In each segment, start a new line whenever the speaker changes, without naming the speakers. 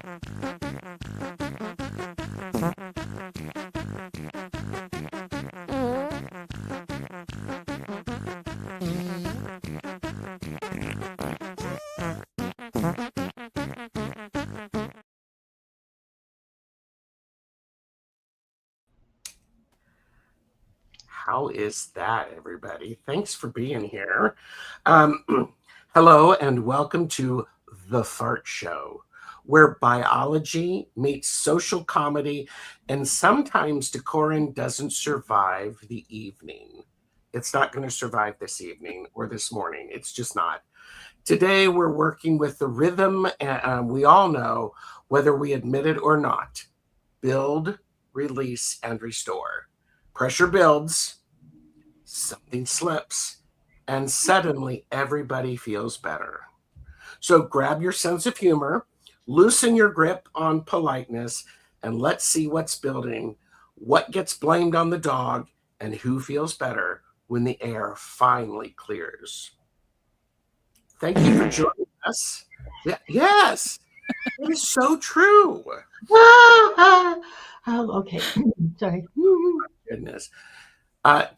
How is that, everybody? Thanks for being here. Hello, and welcome to The Fart Show, where biology meets social comedy, and sometimes decorum doesn't survive the evening. It's not going to survive this evening or this morning. It's just not. Today, we're working with the rhythm, and we all know, whether we admit it or not, build, release, and restore. Pressure builds, something slips, and suddenly everybody feels better. So grab your sense of humor, loosen your grip on politeness, and let's see what's building, what gets blamed on the dog, and who feels better when the air finally clears. Thank you for joining us. Yes, it is so true.
Okay. Sorry.
Goodness.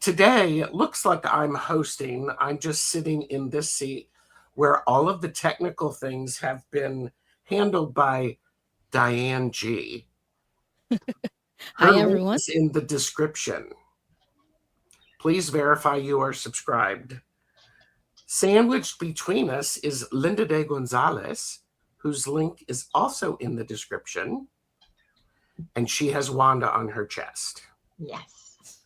Today, it looks like I'm hosting. I'm just sitting in this seat where all of the technical things have been handled by Diane G. Her
Hi,
link
everyone.
is in the description. Please verify you are subscribed. Sandwiched between us is Linda de Gonzalez, whose link is also in the description. And she has Wanda on her chest.
Yes.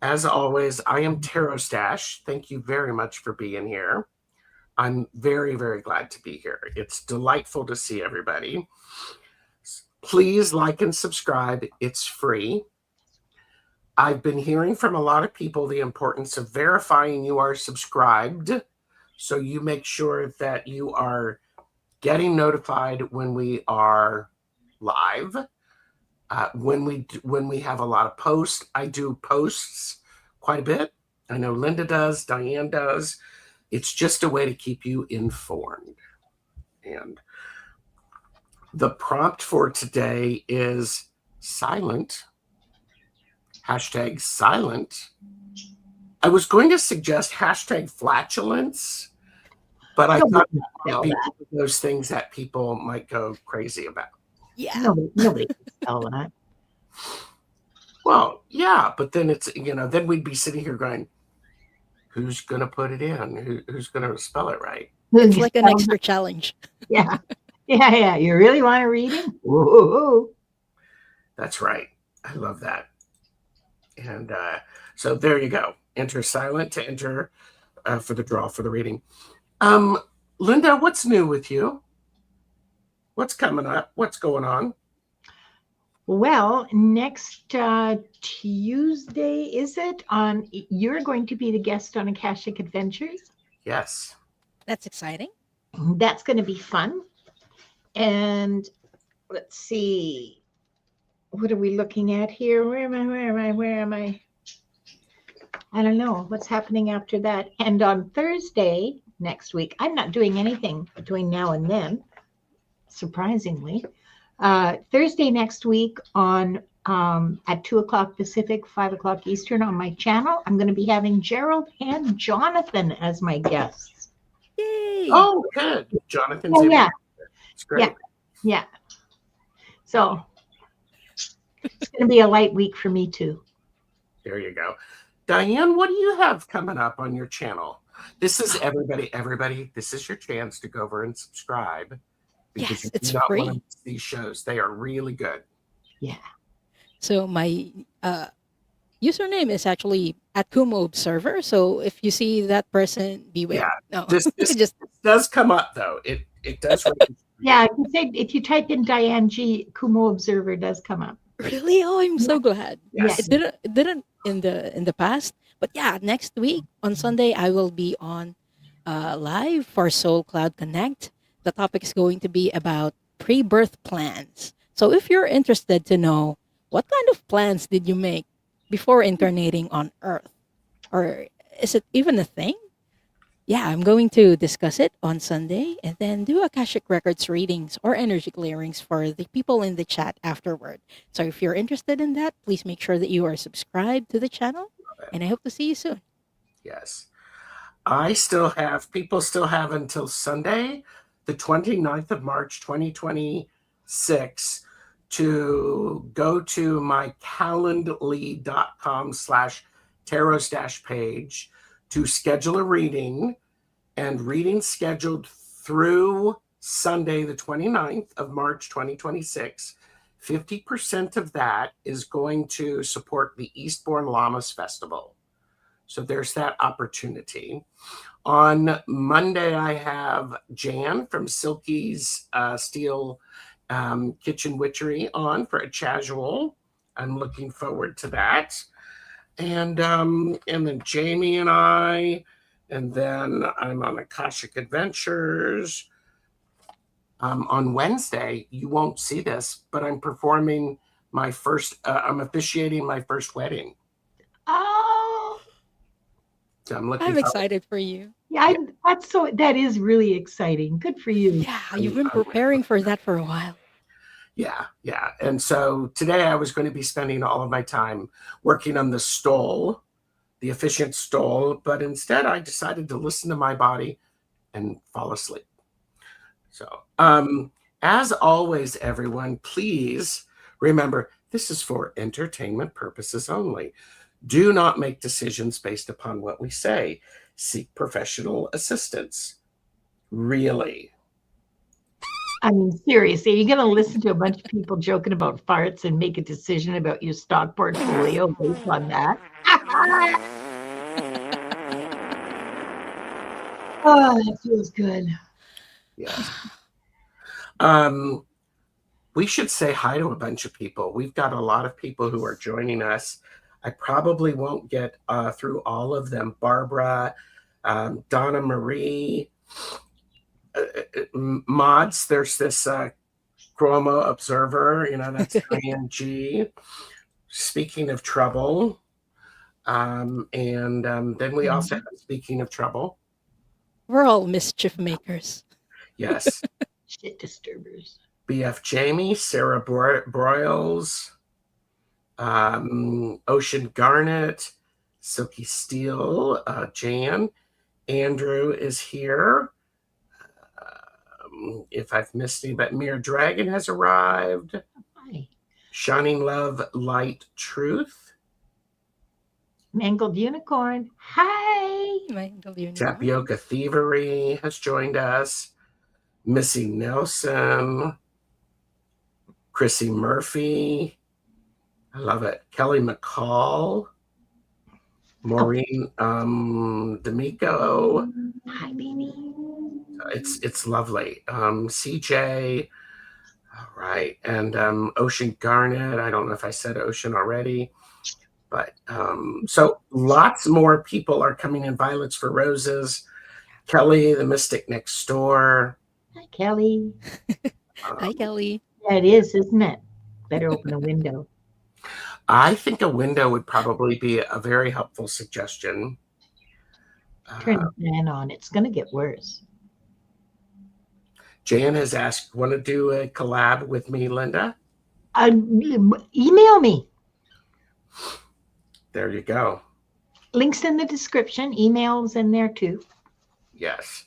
As always, I am Tarot Stash. Thank you very much for being here. I'm very, very glad to be here. It's delightful to see everybody. Please like and subscribe. It's free. I've been hearing from a lot of people the importance of verifying you are subscribed, so you make sure that you are getting notified when we are live. When we have a lot of posts, I do posts quite a bit. I know Linda does, Diane does. It's just a way to keep you informed. And the prompt for today is silent. Hashtag silent. I was going to suggest hashtag flatulence, but I thought that might be one of those things that people might go crazy about.
Yeah.
Nobody can spell that.
Well, yeah, but then it's, then we'd be sitting here going, who's going to put it in? Who's going to spell it right?
It's like an extra challenge.
Yeah. Yeah. You really want to read it? Ooh.
That's right. I love that. And so there you go. Enter silent to enter for the draw for the reading. Linda, what's new with you? What's coming up? What's going on?
Well, next Tuesday, is it? You're going to be the guest on Akashic Adventures.
Yes.
That's exciting.
That's going to be fun. And let's see. What are we looking at here? Where am I? I don't know what's happening after that. And on Thursday next week, I'm not doing anything between now and then, surprisingly. Thursday next week on at 2:00 Pacific, 5:00 Eastern on my channel, I'm going to be having Gerald and Jonathan as my guests.
Yay!
Oh, good. Jonathan's
Oh, yeah.
It's great.
Yeah. So it's going to be a light week for me too.
There you go. Diane, what do you have coming up on your channel? This is everybody, this is your chance to go over and subscribe. Because
Yes, it's
you do not
free.
want to miss these shows. They are really good.
Yeah.
So my username is actually at Kumo Observer. So if you see that person, beware.
Yeah.
No,
This
just
does come up though. It does.
Yeah, if you type in Diane G, Kumo Observer does come up.
really. Oh, I'm so glad.
Yes.
It didn't in the past, but yeah, next week on Sunday I will be on live for Soul Cloud Connect. The topic is going to be about pre-birth plans. So if you're interested to know what kind of plans did you make before incarnating on Earth, or is it even a thing? yeah, I'm going to discuss it on Sunday and then do Akashic Records readings or energy clearings for the people in the chat afterward. So if you're interested in that, please make sure that you are subscribed to the channel, and I hope to see you soon.
Yes. People still have until Sunday, the 29th of March, 2026, to go to my calendly.com/tarot page to schedule a reading, and reading scheduled through Sunday, the 29th of March, 2026. 50% of that is going to support the Eastbourne Llamas Festival. So there's that opportunity. On Monday, I have Jan from Silky's Steel Kitchen Witchery on for a casual. I'm looking forward to that. And then Jamie and I, and then I'm on Akashic Adventures. On Wednesday, you won't see this, but I'm performing my first. I'm officiating my first wedding.
Oh,
So I'm looking
I'm
forward.
excited for you.
yeah, that is really exciting. Good for you.
Yeah, you've been preparing for that for a while.
Yeah. And so today I was going to be spending all of my time working on the stole, the efficient stole, but instead I decided to listen to my body and fall asleep. So, as always, everyone, please remember this is for entertainment purposes only. Do not make decisions based upon what we say. Seek professional assistance. Really.
I mean, seriously, are you going to listen to a bunch of people joking about farts and make a decision about your stock portfolio based on that? Oh, that feels good.
Yes. We should say hi to a bunch of people. We've got a lot of people who are joining us. I probably won't get through all of them. Barbara, Donna Marie, mods. There's this Chromo Observer, that's ING. Speaking of trouble. And then we also have Speaking of Trouble.
We're all mischief makers.
Yes.
Shit disturbers.
BF Jamie, Sarah Broyles, Ocean Garnet, Silky Steel, Jan. Andrew is here. If I've missed any, but Mere Dragon has arrived.
Hi.
Shining Love, Light, Truth.
Mangled Unicorn. Hi.
Mangled Unicorn.
Tapioca Thievery has joined us. Missy Nelson. Chrissy Murphy. I love it. Kelly McCall. Maureen D'Amico.
Hi, baby.
It's lovely. CJ. All right. And Ocean Garnet. I don't know if I said Ocean already. But so lots more people are coming in. Violets for Roses. Kelly, the Mystic Next Door.
Hi, Kelly.
Hi, Kelly.
Yeah, it is, isn't it? Better open a window.
I think a window would probably be a very helpful suggestion.
Turn the fan on. It's going to get worse.
Jan has asked, want to do a collab with me, Linda?
Email me.
There you go.
Links in the description. Emails in there too.
Yes.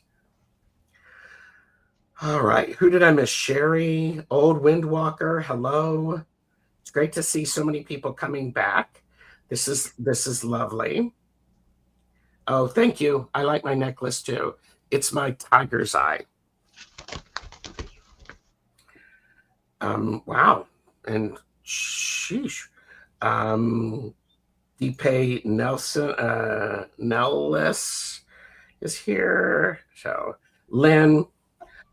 All right. Who did I miss? Sherry, Old Windwalker. Hello. It's great to see so many people coming back. This is lovely. Oh, thank you. I like my necklace too. It's my tiger's eye. Wow. And sheesh. Deepay Nellis is here. So Lynn,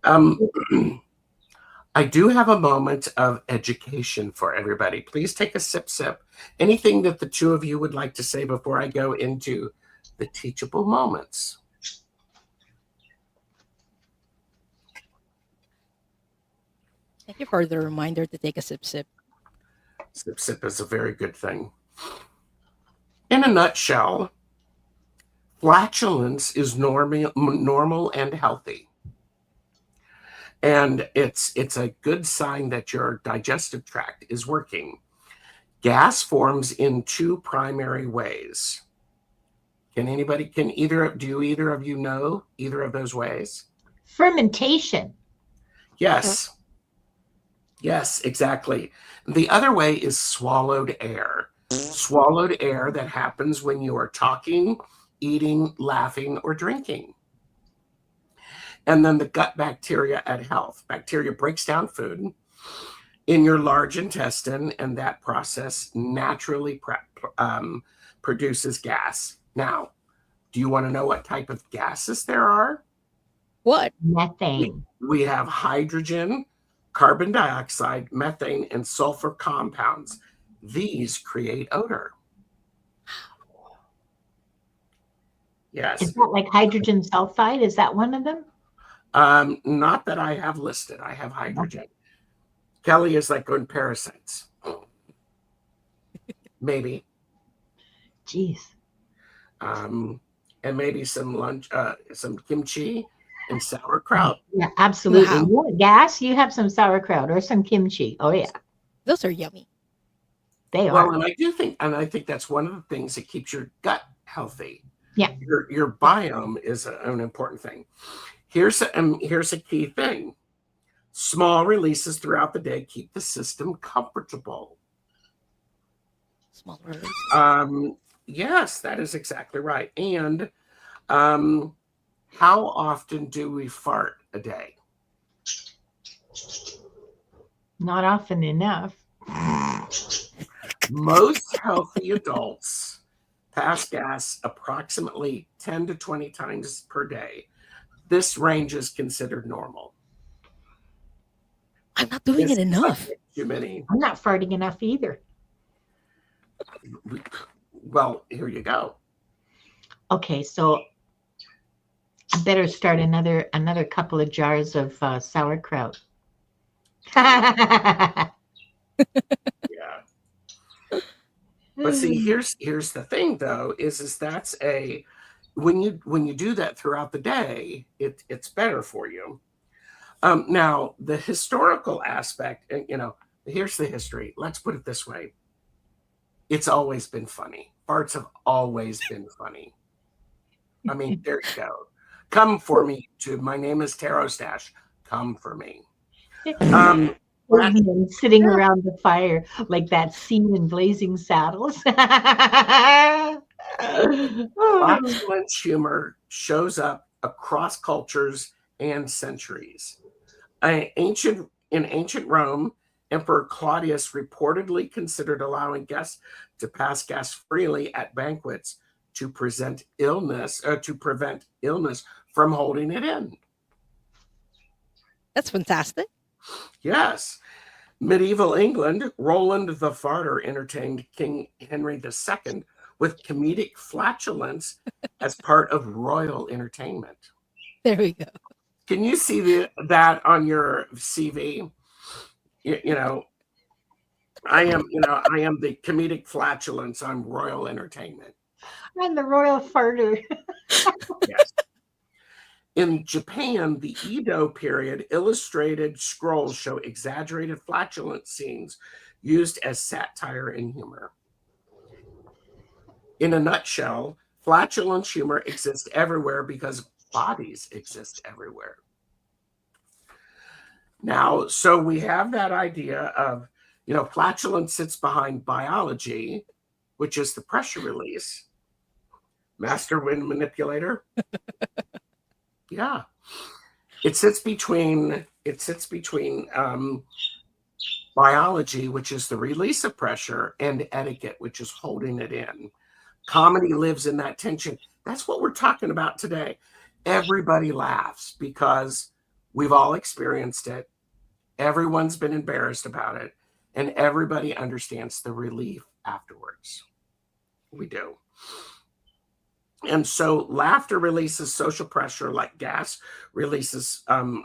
I do have a moment of education for everybody. Please take a sip. Anything that the two of you would like to say before I go into the teachable moments?
Thank you for the reminder to take a sip.
Sip is a very good thing. In a nutshell, Flatulence is normal and healthy. And it's a good sign that your digestive tract is working. Gas forms in two primary ways. Do either of you know either of those ways?
Fermentation.
Yes. Yes, exactly. The other way is swallowed air. Swallowed air that happens when you are talking, eating, laughing, or drinking. And then the gut bacteria at health. Bacteria breaks down food in your large intestine, and that process naturally produces gas. Now, do you want to know what type of gases there are?
What?
Methane.
We have hydrogen, carbon dioxide, methane, and sulfur compounds. These create odor. Yes.
Is that like hydrogen sulfide? Is that one of them?
Not that I have listed. I have hydrogen. Kelly is like going parasites. Maybe.
Jeez.
And maybe some kimchi and sauerkraut.
Yeah, absolutely.
Wow.
You want gas? You have some sauerkraut or some kimchi. Oh yeah,
Those are yummy.
they
Well,
are.
and I think that's one of the things that keeps your gut healthy.
Yeah.
Your biome is an important thing. Here's a key thing. Small releases throughout the day keep the system comfortable.
Small release.
Yes, that is exactly right. And how often do we fart a day?
Not often enough.
Most healthy adults pass gas approximately 10 to 20 times per day. This range is considered normal.
I'm not doing it enough.
Too many.
I'm not farting enough either.
Well, here you go.
Okay, so I better start another couple of jars of sauerkraut.
Yeah. But see, here's the thing though, is that's when you do that throughout the day, it's better for you. Now the historical aspect, here's the history. Let's put it this way. It's always been funny. Farts have always been funny. I mean, there you go. Come for me, YouTube. My name is Taro Stash. Come for me.
Sitting around the fire like that scene in Blazing Saddles.
Flatulence humor shows up across cultures and centuries. In ancient Rome, Emperor Claudius reportedly considered allowing guests to pass gas freely at banquets to prevent illness from holding it in.
That's fantastic.
Yes. Medieval England, Roland the Farter entertained King Henry II with comedic flatulence as part of royal entertainment.
There we go.
Can you see that on your CV? I am the comedic flatulence on royal entertainment.
I'm the royal farter.
Yes. In Japan, the Edo period, illustrated scrolls show exaggerated flatulence scenes used as satire and humor. In a nutshell, flatulence humor exists everywhere because bodies exist everywhere. Now, so we have that idea of, flatulence sits behind biology, which is the pressure release. Master wind manipulator. Yeah. It sits between biology, which is the release of pressure, and etiquette, which is holding it in. Comedy lives in that tension. That's what we're talking about today. Everybody laughs because we've all experienced it. Everyone's been embarrassed about it, and everybody understands the relief afterwards. We do. And so laughter releases social pressure like gas releases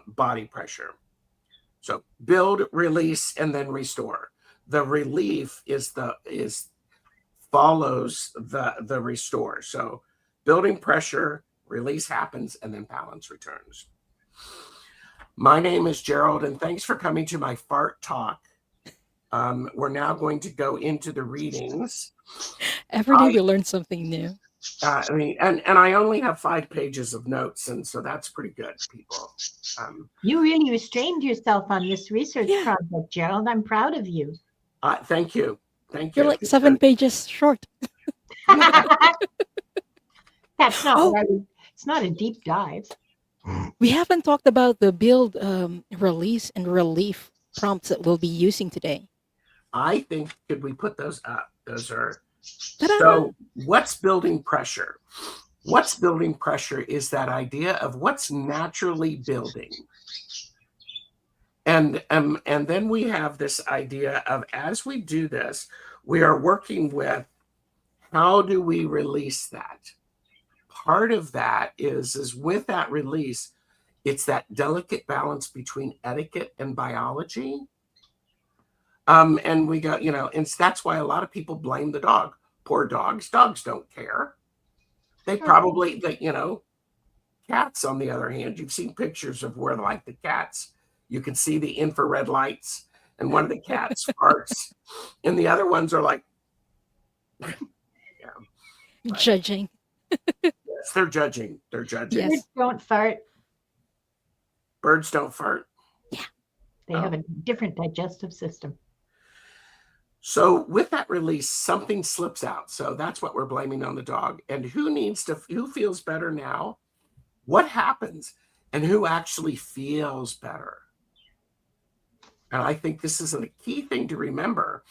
body pressure. So build, release, and then restore. The relief follows the restore. So building pressure, release happens, and then balance returns. My name is Gerald, and thanks for coming to my fart talk. We're now going to go into the readings.
Every day we learn something new.
And I only have 5 pages of notes, and so that's pretty good, people.
You really restrained yourself on this research project, Gerald. I'm proud of you.
Thank you. Thank you.
You're like 7 pages short.
That's not it's not a deep dive.
We haven't talked about the build, release, and relief prompts that we'll be using today.
I think, could we put those up? Those are...
Ta-da!
So what's building pressure? What's building pressure is that idea of what's naturally building. And then we have this idea of, as we do this, we are working with, how do we release that? Part of that is with that release, it's that delicate balance between etiquette and biology. And we got, and that's why a lot of people blame the dog. Poor dogs. Dogs don't care. They probably, cats, on the other hand, you've seen pictures of where, like, the cats, you can see the infrared lights, and one of the cats farts, and the other ones are like,
judging.
Yes, they're judging. They're judging.
Birds don't fart.
Birds don't fart.
Yeah.
They have a different digestive system.
So with that release, something slips out. So that's what we're blaming on the dog. And who feels better now? What happens? And who actually feels better? And I think this is a key thing to remember.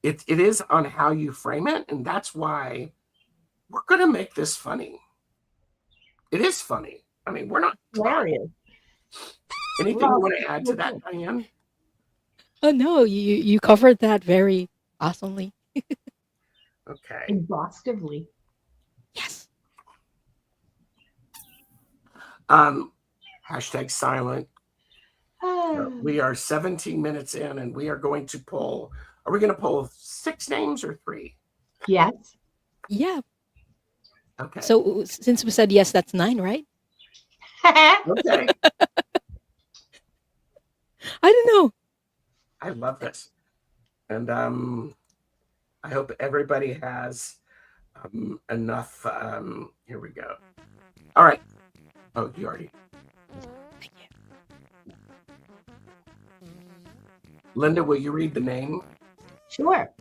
It is on how you frame it. And that's why we're going to make this funny. It is funny. I mean, we're not
hilarious.
Anything you want to add to that, Diane?
Oh, no, you covered that very awesomely.
Okay.
Exhaustively.
Yes.
Hashtag silent. We are 17 minutes in, and we are going to pull. Are we going to pull 6 names or 3?
Yes.
Yeah.
Okay.
So since we said yes, that's 9, right?
Okay.
I don't know.
I love this. And I hope everybody has enough. Here we go. All right. Oh, you already.
Thank you.
Linda, will you read the name?
Sure.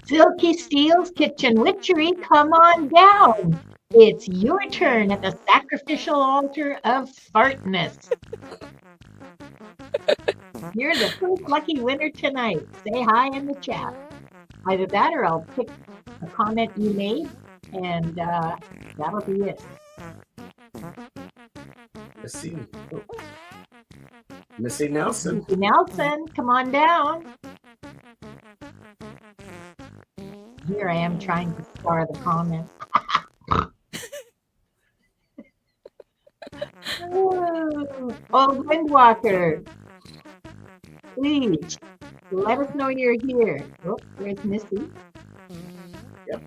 Silky Steel's Kitchen Witchery, come on down. It's your turn at the sacrificial altar of fartness. You're the first lucky winner tonight. Say hi in the chat. Either that or I'll pick a comment you made, and that'll be it.
Missy Nelson.
Missy Nelson, come on down. Here I am trying to star the comments. Old Windwalker, please let us know you're here. Oh, there's Missy.
Yep.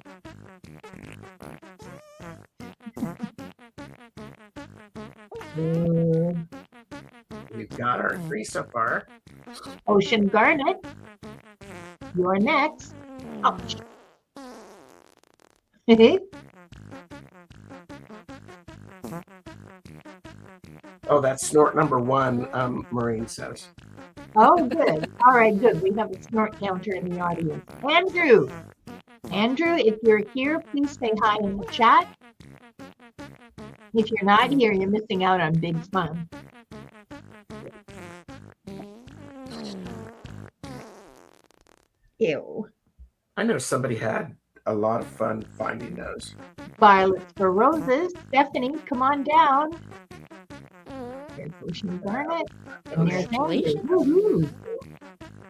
We've got our 3 so far.
Ocean Garnet, you're next. Ouch.
Oh, that's snort number 1, Maureen says.
Oh, good. All right, good. We have a snort counter in the audience. Andrew, if you're here, please say hi in the chat. If you're not here, you're missing out on big fun. Ew.
I know somebody had a lot of fun finding those.
Violets for Roses. Stephanie, come on down. There's Ocean Garnet. And there's Andrew. Woo-hoo.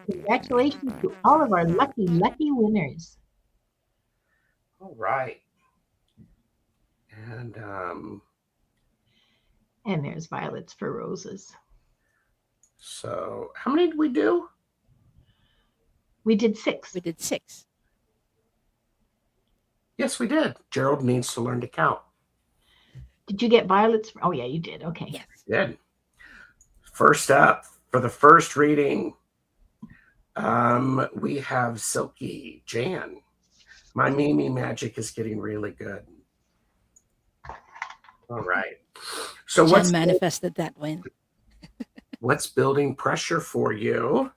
Congratulations to all of our lucky winners.
All right. And
there's Violets for Roses.
So how many did we do?
We did 6.
We did 6.
Yes, we did. Gerald needs to learn to count.
Did you get Violet's? Oh, yeah, you did. Okay.
Yes.
Good. First up, for the first reading, we have Silky Jan. My Mimi magic is getting really good. All right. So
Jen manifested that win.
what's building pressure for you?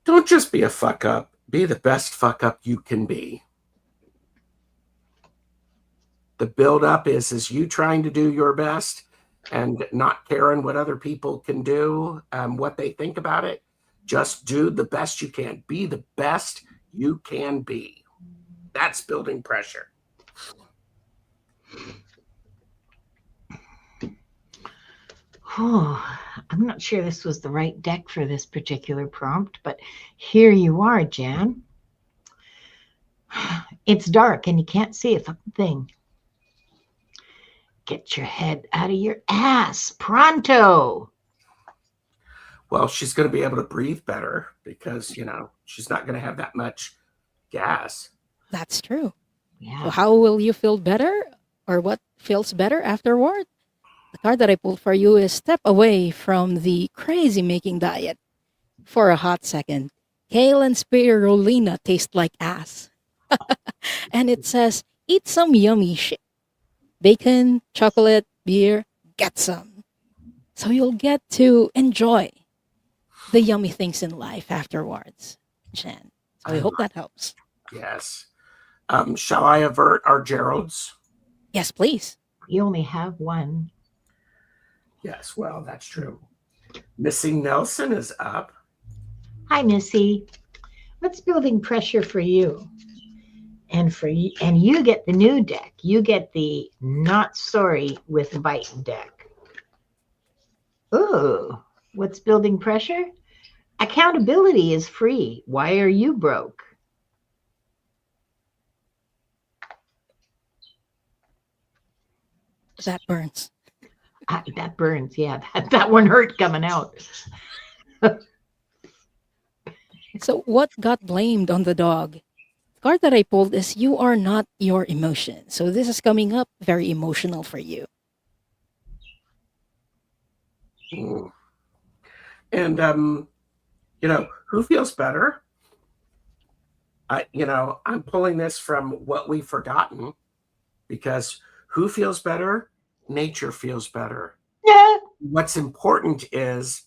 Don't just be a fuck up. Be the best fuck up you can be. The build up is you trying to do your best and not caring what other people can do, what they think about it. Just do the best you can. Be the best you can be. That's building pressure.
Oh, I'm not sure this was the right deck for this particular prompt, but here you are, Jan. It's dark and you can't see a fucking thing. Get your head out of your ass, pronto.
Well, she's going to be able to breathe better because, she's not going to have that much gas.
That's true.
Yeah.
So how will you feel better, or what feels better afterward? The card that I pulled for you is step away from the crazy making diet for a hot second. Kale and spirulina taste like ass. And it says, eat some yummy shit. Bacon, chocolate, beer, get some. So you'll get to enjoy the yummy things in life afterwards, Jen. So I hope that helps.
Yes. Shall I avert our Geralds?
Yes, please.
You only have one.
Yes, well, that's true. Missy Nelson is up.
Hi, Missy. What's building pressure for you? And you get the new deck. You get the Not Sorry with Bite deck. Ooh, what's building pressure? Accountability is free. Why are you broke?
That burns.
That burns. Yeah, that one hurt coming out.
So what got blamed on the dog? The card that I pulled is you are not your emotion. So this is coming up very emotional for you.
And, who feels better? I'm pulling this from What We've Forgotten because who feels better? Nature feels better.
Yeah.
What's important is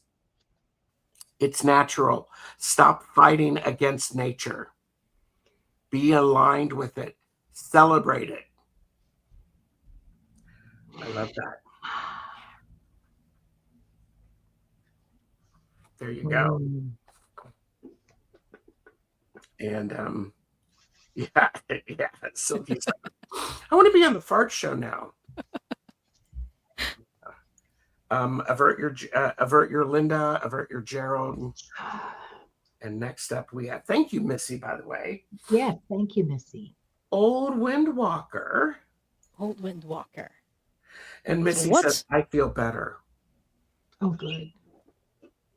it's natural. Stop fighting against nature. Be aligned with it. Celebrate it. I love that. There you go. And yeah. Sylvie's like, I want to be on the fart show now. Avert your Linda, avert your Gerald. And next up we have, thank you, Missy, by the way.
Yeah, thank you, Missy.
Old Windwalker.
Old Windwalker.
And Missy says, I feel better.
Oh, good.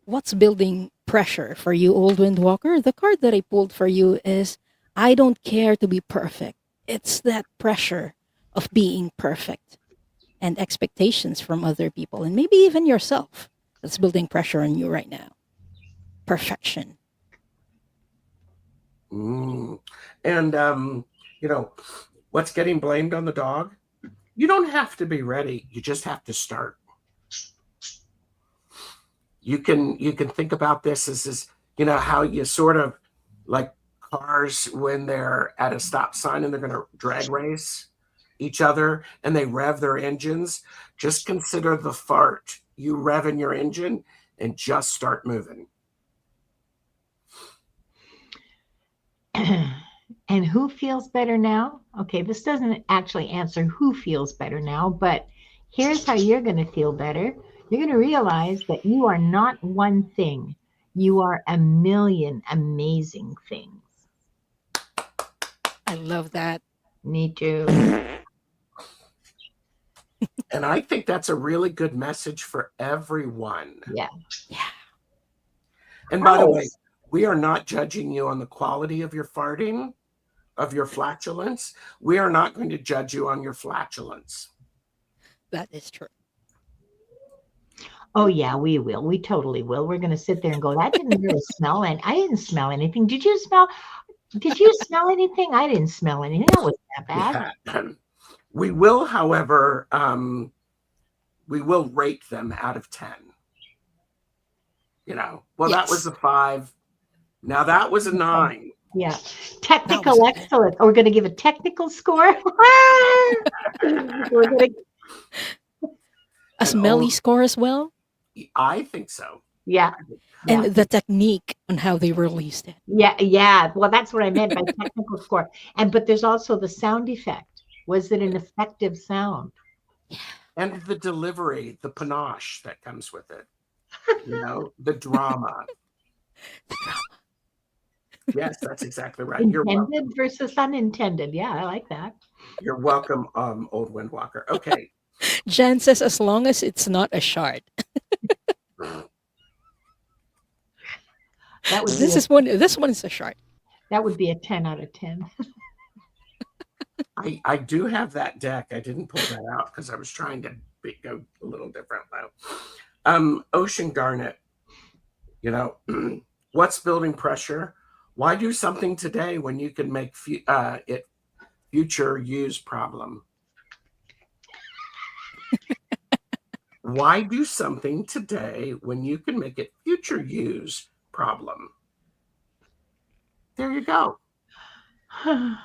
What's building pressure for you, Old Windwalker? The card that I pulled for you is I don't care to be perfect. It's that pressure of being perfect and expectations from other people and maybe even yourself that's building pressure on you right now. Perfection.
And, what's getting blamed on the dog? You don't have to be ready. You just have to start. You can think about this as how you sort of like cars when they're at a stop sign and they're going to drag race each other and they rev their engines. Just consider the fart. You rev in your engine and just start moving.
And who feels better now? Okay, this doesn't actually answer who feels better now, but here's how you're going to feel better. You're going to realize that you are not one thing. You are a million amazing things.
I love that.
Me too.
And I think that's a really good message for everyone.
Yeah.
Yeah.
And by the way,
Nice.
we are not judging you on the quality of your farting, of your flatulence. We are not going to judge you on your flatulence.
That is true.
Oh yeah, we will. We totally will. We're going to sit there and go, that didn't really smell, and I didn't smell anything. Did you smell anything? I didn't smell anything. That wasn't that bad.
Yeah. We will, however, we will rate them out of 10. Well, that was
Yes.
a 5. Now that was a 9.
Yeah.
That was
Technical
a 10.
excellence. We're going to give a technical score. We're going to,
A smelly score as well.
I think so.
yeah.
And
Yeah.
the technique on how they released it.
Yeah. Well, that's what I meant by technical score. But there's also the sound effect. Was it an effective sound?
And the delivery, the panache that comes with it. The drama. Yes, that's exactly right. You're welcome.
Intended versus unintended. Yeah, I like that.
You're welcome, old Windwalker. Okay.
Jen says, as long as it's not a shard.
That would
This
be
is one. This one is a shard.
that would be a 10 out of 10.
I do have that deck. I didn't pull that out because I was trying to go a little different though. Ocean Garnet. What's building pressure? Why do something today when you can make it future use problem? Why do something today when you can make it future use problem? There you go.
I'm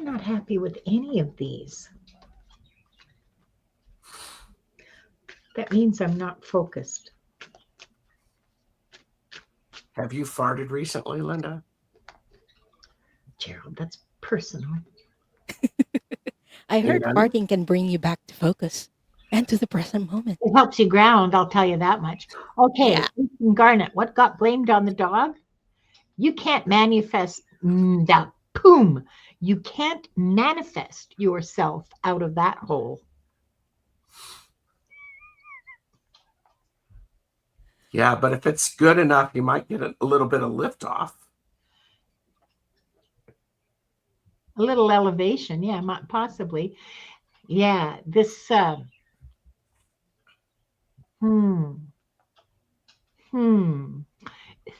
not happy with any of these. That means I'm not focused.
Have you farted recently, Linda?
Gerald, that's personal.
I heard
Yeah.
farting can bring you back to focus and to the present moment.
It helps you ground, I'll tell you that much. Okay,
Yeah.
Garnet, what got blamed on the dog? You can't manifest that poom. You can't manifest yourself out of that hole.
Yeah, but if it's good enough, you might get a little bit of lift off.
A little elevation, yeah, possibly. Yeah, this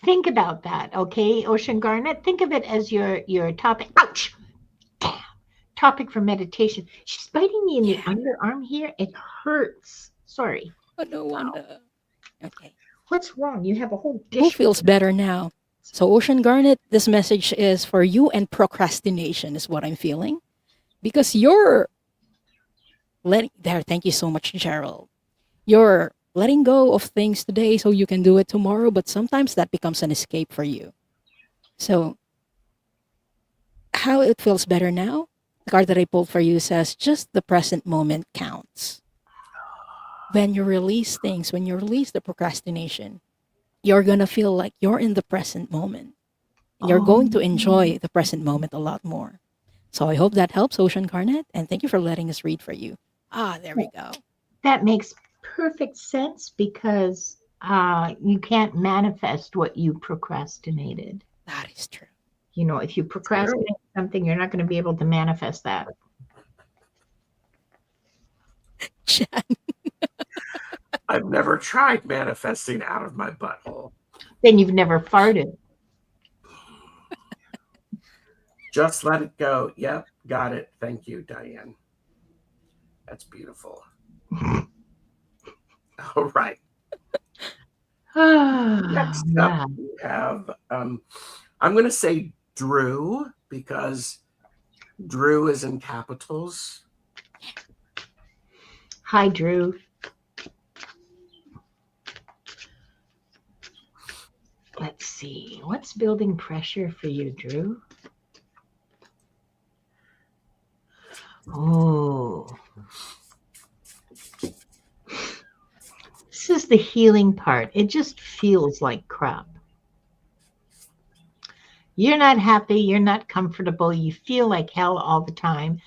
think about that, okay, Ocean Garnet. Think of it as your topic. Ouch! Damn. Topic for meditation. She's biting me in the underarm here. It hurts. Sorry.
Oh, no wonder. Okay.
What's wrong? You have a whole dish.
Who feels better now? So, Ocean Garnet, this message is for you, and procrastination is what I'm feeling. Because you're letting there, thank you so much, Gerald. You're letting go of things today so you can do it tomorrow, but sometimes that becomes an escape for you. So, how it feels better now? The card that I pulled for you says just the present moment counts. When you release things, when you release the procrastination, you're going to feel like you're in the present moment. And you're going to enjoy the present moment a lot more. So I hope that helps, Ocean Garnet. And thank you for letting us read for you. There we go.
That makes perfect sense because you can't manifest what you procrastinated.
That is true.
If you procrastinate something, you're not going to be able to manifest that.
Jen.
I've never tried manifesting out of my butthole.
Then you've never farted.
Just let it go. Yep, got it. Thank you, Diane. That's beautiful. All right. Next up, we have, I'm going to say Drew because Drew is in capitals.
Hi, Drew. Let's see. What's building pressure for you, Drew? Oh. This is the healing part. It just feels like crap. You're not happy. You're not comfortable. You feel like hell all the time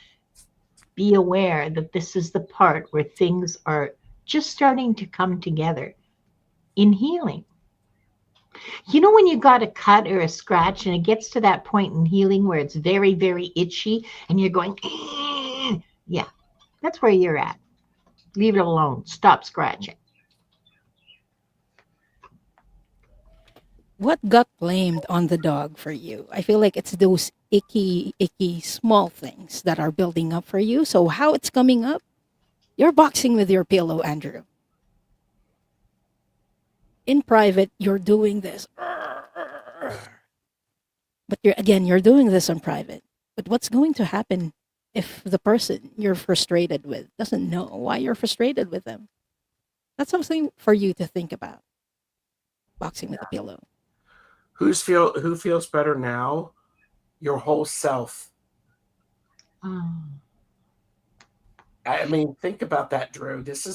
be aware that this is the part where things are just starting to come together in healing. You know, when you got a cut or a scratch and it gets to that point in healing where it's very, very itchy and you're going, yeah, that's where you're at. Leave it alone. Stop scratching.
What got blamed on the dog for you? I feel like it's those icky small things that are building up for you. So how it's coming up? You're boxing with your pillow, Andrew. In private, you're doing this. But you're doing this in private. But what's going to happen if the person you're frustrated with doesn't know why you're frustrated with them? That's something for you to think about. Boxing with a pillow.
Who feels better now? Your whole self. I mean, think about that, Drew. This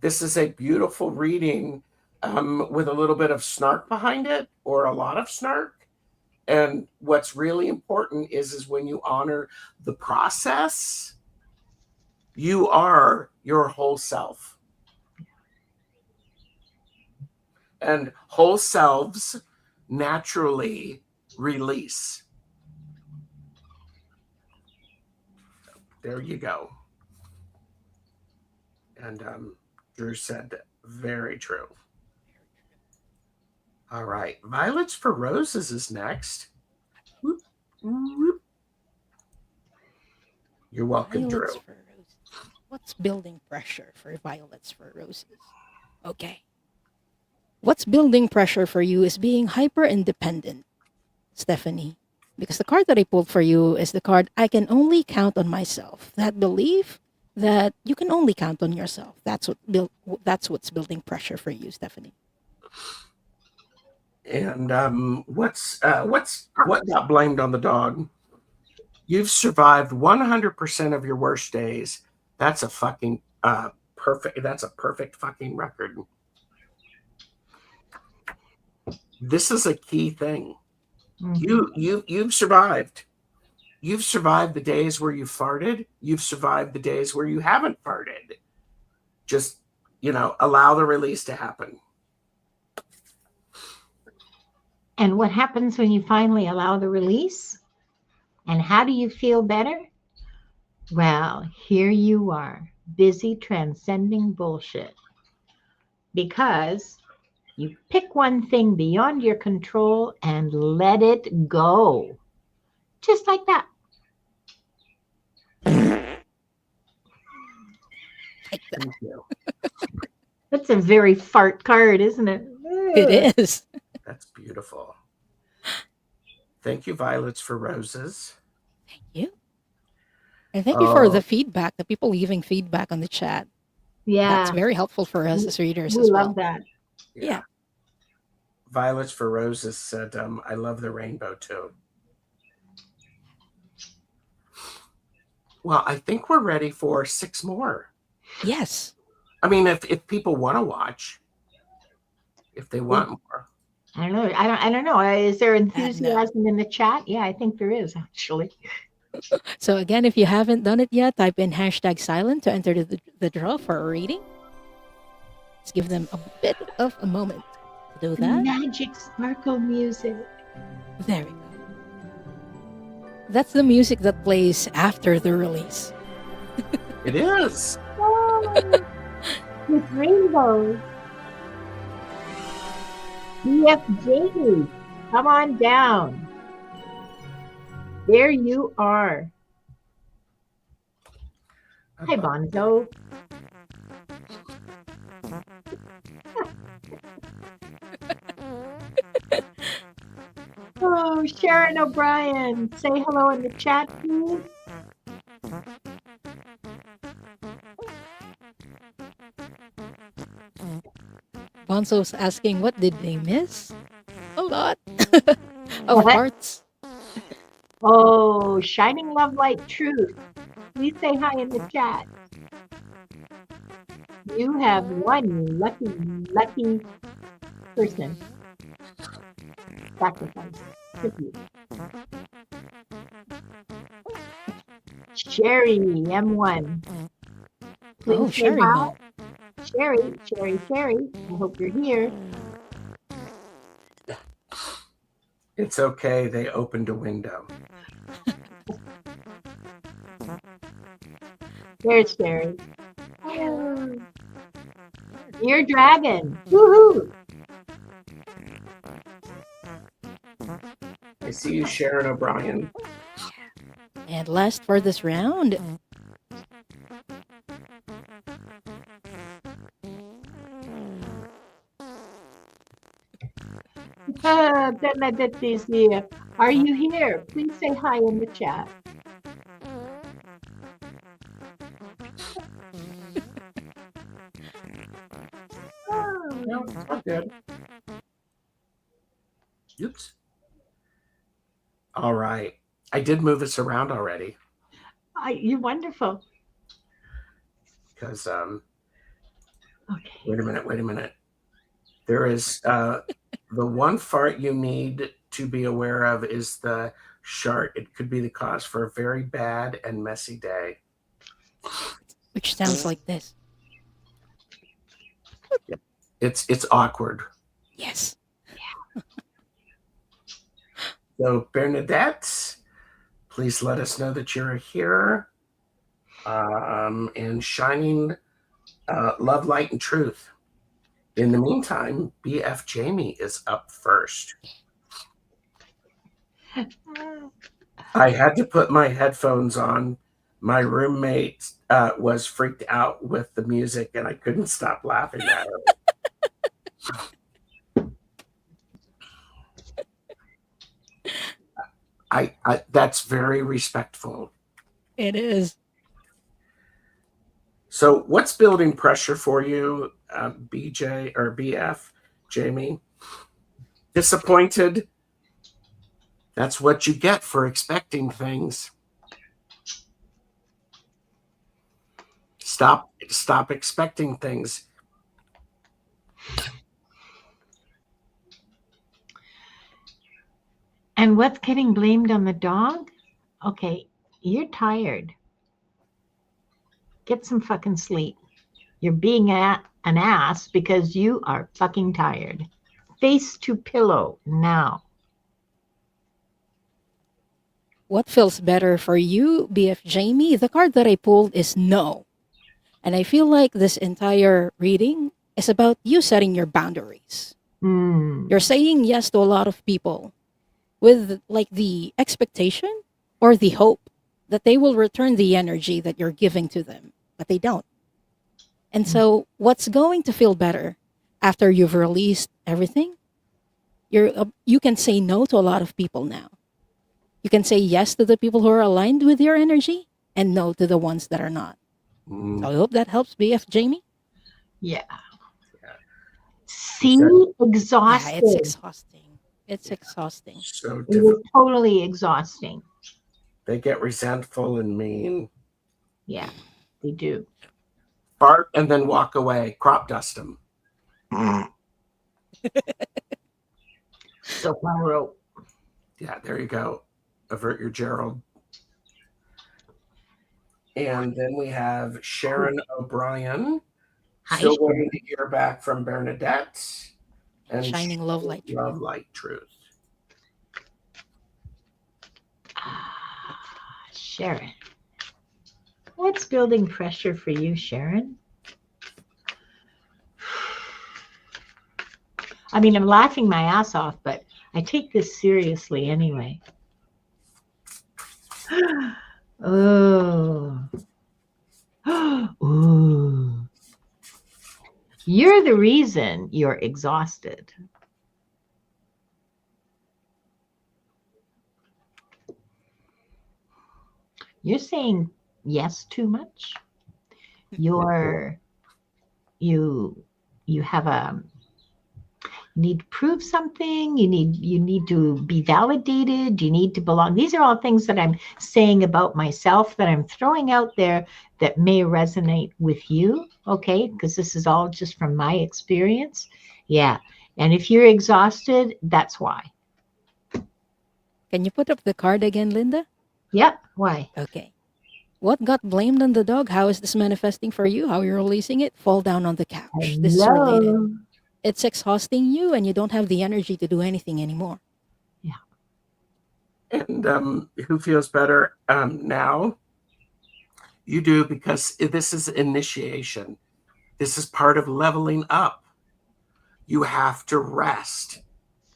is a beautiful reading with a little bit of snark behind it, or a lot of snark. And what's really important is when you honor the process, you are your whole self. And whole selves naturally release. There you go. And Drew said that. Very true. All right. Violets for Roses is next. Whoop, whoop. You're welcome,
Violets
Drew.
for roses. What's building pressure for violets for roses? Okay. What's building pressure for you is being hyper independent, Stephanie. Because the card that I pulled for you is the card I can only count on myself. That belief that you can only count on yourself. That's what's building pressure for you, Stephanie.
And what got blamed on the dog? You've survived 100% of your worst days. That's a fucking perfect. That's a perfect fucking record. This is a key thing. Mm-hmm. You've survived. You've survived the days where you farted. You've survived the days where you haven't farted. Just, allow the release to happen.
And what happens when you finally allow the release? And how do you feel better? Well, here you are, busy transcending bullshit. Because you pick one thing beyond your control and let it go. Just like that.
Thank you.
That's a very fart card, isn't it?
It is.
That's beautiful. Thank you, Violets for Roses.
Thank you. And thank you for the feedback, the people leaving feedback on the chat.
Yeah.
That's very helpful for us as readers
we
as well.
love that.
Yeah.
Violets for Roses said, I love the rainbow too. Well, I think we're ready for 6 more.
Yes.
I mean, if people want to watch, if they want more.
I don't know. I don't know. Is there enthusiasm in the chat? Yeah, I think there is, actually.
So again, if you haven't done it yet, type in #silent to enter the draw for a reading. Let's give them a bit of a moment to do that.
Magic sparkle music.
There we go. That's the music that plays after the release.
It is.
Oh, with rainbows. BFJ, come on down. There you are. Hi, Bonzo. Oh, Sharon O'Brien, say hello in the chat, please.
Bonzo's asking, what did they miss? A lot of hearts.
Oh, shining love light truth. Please say hi in the chat. You have one lucky person. Sacrifice. Sherry, M1. Please
Oh,
say
Sherry
hi.
Mo.
Sherry. I hope you're here.
It's okay. They opened a window.
There's Sherry. Oh, dear dragon. Woohoo!
I see you, Sharon O'Brien.
And last for this round,
Bernadette is here. Are you here? Please say hi in the chat.
No, it's all good. Oops. All right. I did move us around already
You're wonderful.
because
Okay.
wait a minute. There is the one fart you need to be aware of is the shart. It could be the cause for a very bad and messy day.
which sounds like this.
It's awkward.
Yes.
So Bernadette, please let us know that you're here and shining love, light, and truth. In the meantime, BF Jamie is up first. I had to put my headphones on. My roommate was freaked out with the music, and I couldn't stop laughing at her. I that's very respectful.
It is.
So, what's building pressure for you, BJ or BF, Jamie? Disappointed? That's what you get for expecting things. Stop expecting things.
And what's getting blamed on the dog? Okay, you're tired. Get some fucking sleep. You're being an ass because you are fucking tired. Face to pillow now.
What feels better for you, BF Jamie? The card that I pulled is no. And I feel like this entire reading is about you setting your boundaries. You're saying yes to a lot of people with like the expectation or the hope that they will return the energy that you're giving to them, but they don't. And so what's going to feel better after you've released everything? You can say no to a lot of people now. You can say yes to the people who are aligned with your energy and no to the ones that are not. So I hope that helps, BF Jamie.
Yeah. See, exhausting.
Yeah, it's exhausting. It's exhausting.
So
It is totally exhausting.
They get resentful and mean.
Yeah, they do.
Fart and then walk away. Crop dust them.
So my rope.
Yeah, there you go. Avert your Gerald. And then we have Sharon O'Brien.
Hi,
Still
Sharon.
waiting to hear back from Bernadette. And
Shining love, light, truth.
Love, light, truth.
Sharon. What's building pressure for you, Sharon? I mean, I'm laughing my ass off, but I take this seriously anyway. Oh. Ooh. You're the reason you're exhausted. You're saying yes too much. You have a need to prove something. You need to be validated. You need to belong. These are all things that I'm saying about myself that I'm throwing out there that may resonate with you. Okay, because this is all just from my experience. Yeah, and if you're exhausted, that's why.
Can you put up the card again, Linda?
Yep. Why?
Okay. What got blamed on the dog? How is this manifesting for you? How you're releasing it? Fall down on the couch. This is related.
Hello.
It's exhausting you and you don't have the energy to do anything anymore.
And who feels better now? You do, because this is initiation. This is part of leveling up. You have to rest.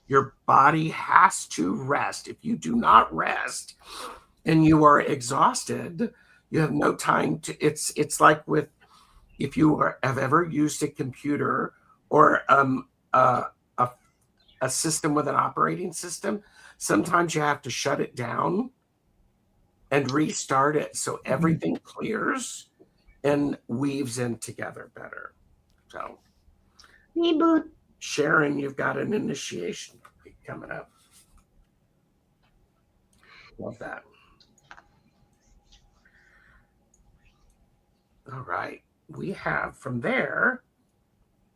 Your body has to rest. If you do not rest and you are exhausted, you have no time to. It's like with, if you have ever used a computer or a system with an operating system, sometimes you have to shut it down and restart it so everything clears and weaves in together better. So,
Reboot.
Sharon, you've got an initiation coming up. Love that. All right. We have from there,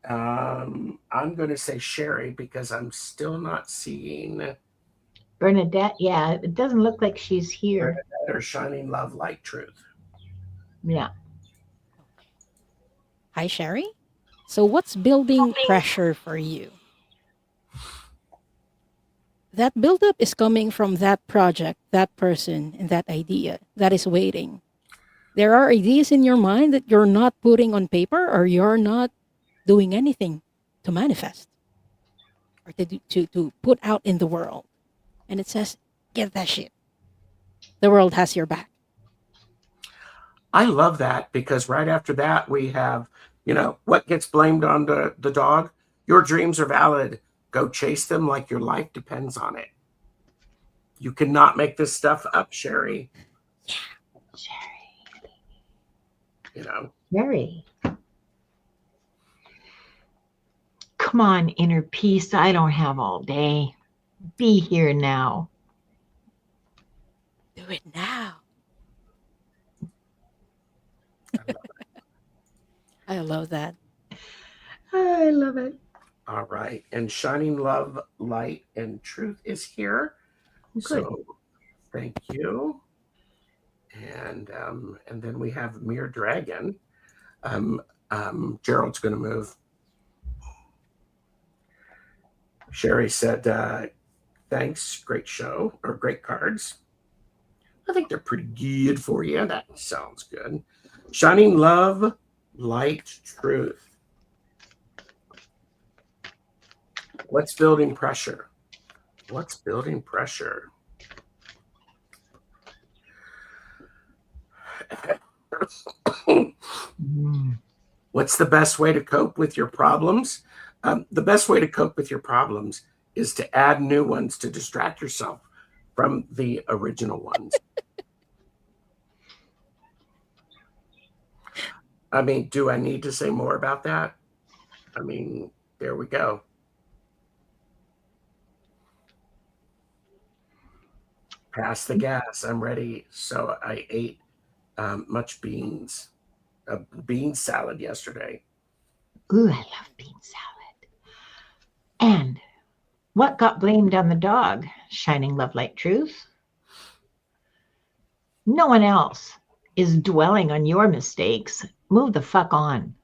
I'm going to say Sherry because I'm still not seeing
Bernadette. Yeah, it doesn't look like she's here.
Bernadette or Shining Love, Light, Truth.
Yeah.
Hi, Sherry. So, what's building pressure for you? That buildup is coming from that project, that person, and that idea that is waiting. There are ideas in your mind that you're not putting on paper or you're not doing anything to manifest or to put out in the world. And it says, get that shit. The world has your back.
I love that because right after that, we have, what gets blamed on the dog? Your dreams are valid. Go chase them like your life depends on it. You cannot make this stuff up, Sherry.
Sherry.
You know.
Sherry. Come on, inner peace. I don't have all day. Be here now.
Do it now. I love that.
I love it.
All right. And Shining Love, Light, and Truth is here.
Good.
So thank you. And then we have Mere Dragon. Gerald's going to move. Sherry said, thanks, great show, or great cards. I think they're pretty good for you. That sounds good. Shining Love, Light, Truth. What's building pressure? What's building pressure? What's the best way to cope with your problems? The best way to cope with your problems is to add new ones to distract yourself from the original ones. I mean, do I need to say more about that? I mean, there we go. Pass the gas. I'm ready. So I ate much beans, a bean salad yesterday.
Ooh, I love bean salad. And what got blamed on the dog? Shining Love, Light, Truth. No one else is dwelling on your mistakes. Move the fuck on.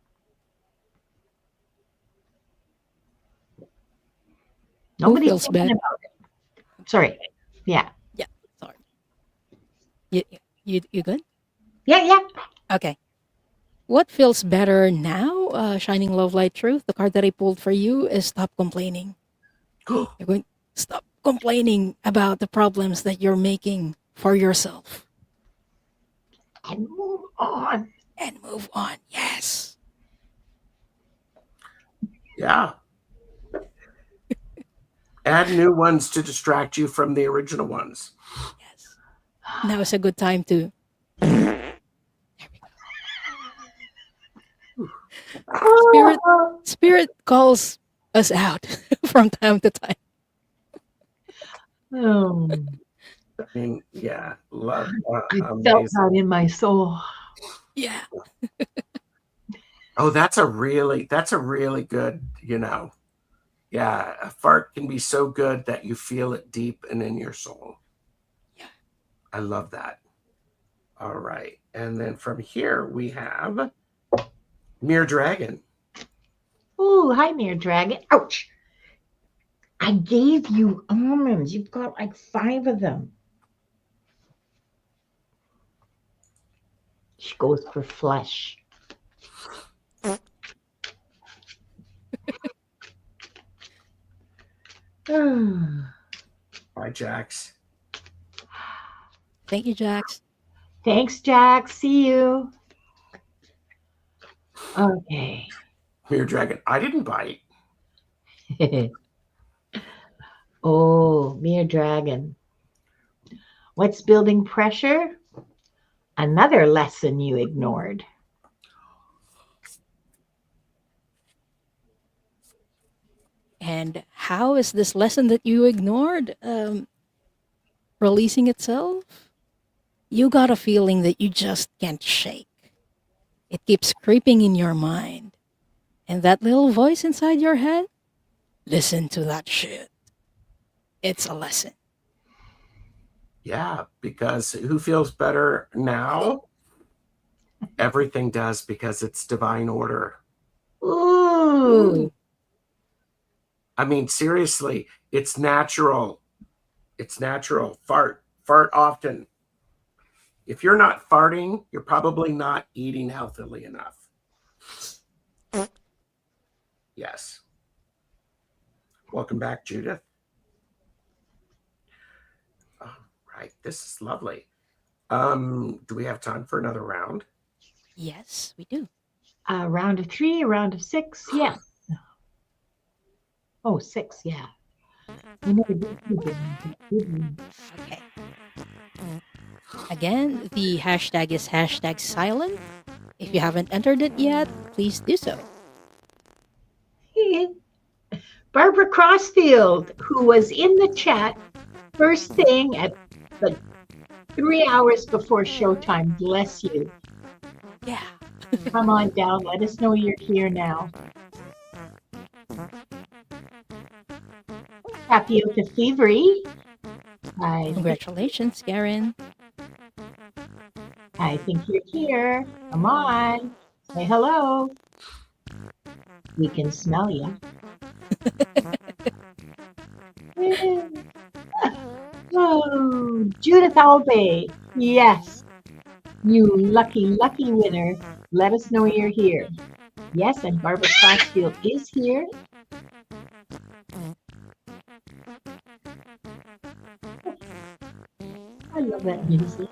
Nobody's
feels
thinking
bad?
about it. Sorry. Yeah.
Yeah, sorry. You good?
Yeah.
Okay. What feels better now? Shining Love, Light, Truth. The card that I pulled for you is stop complaining. You're going stop complaining about the problems that you're making for yourself.
And move on.
And move on. Yes.
Yeah. Add new ones to distract you from the original ones.
Yes. Now is a good time to. There we go. Spirit calls us out from time to time.
Oh,
I mean, yeah, love.
I felt that in my soul.
Yeah.
Oh, that's a really good, yeah, a fart can be so good that you feel it deep and in your soul.
Yeah.
I love that. All right. And then from here we have Mere Dragon.
Oh, hi, Mere Dragon. Ouch. I gave you almonds. You've got like 5 of them. She goes for flesh.
Bye, Jax.
Thank you, Jax.
Thanks, Jack. See you. Okay.
Mere Dragon. I didn't bite.
Oh, Mere Dragon. What's building pressure? Another lesson you ignored.
And how is this lesson that you ignored releasing itself? You got a feeling that you just can't shake. It keeps creeping in your mind. And that little voice inside your head? Listen to that shit. It's a lesson.
Yeah, because who feels better now? Everything does because it's divine order.
Ooh.
I mean, seriously, it's natural. It's natural. Fart often. If you're not farting, you're probably not eating healthily enough. Yes. Welcome back, Judith. All right, this is lovely. Do we have time for another round?
Yes, we do.
A round of 3, a round of 6. Yes. Oh, 6. Yeah. We never did 2.
Okay. Again, the hashtag is hashtag silent. If you haven't entered it yet, please do so.
Barbara Crossfield, who was in the chat first thing at like 3 hours before showtime. Bless you.
Yeah.
Come on down. Let us know you're here now. Tapioca Thievery.
Congratulations, Karen.
I think you're here. Come on. Say hello. We can smell you. Oh, Judith Albay. Yes. You lucky winner. Let us know you're here. Yes, and Barbara Crossfield is here. I love that music.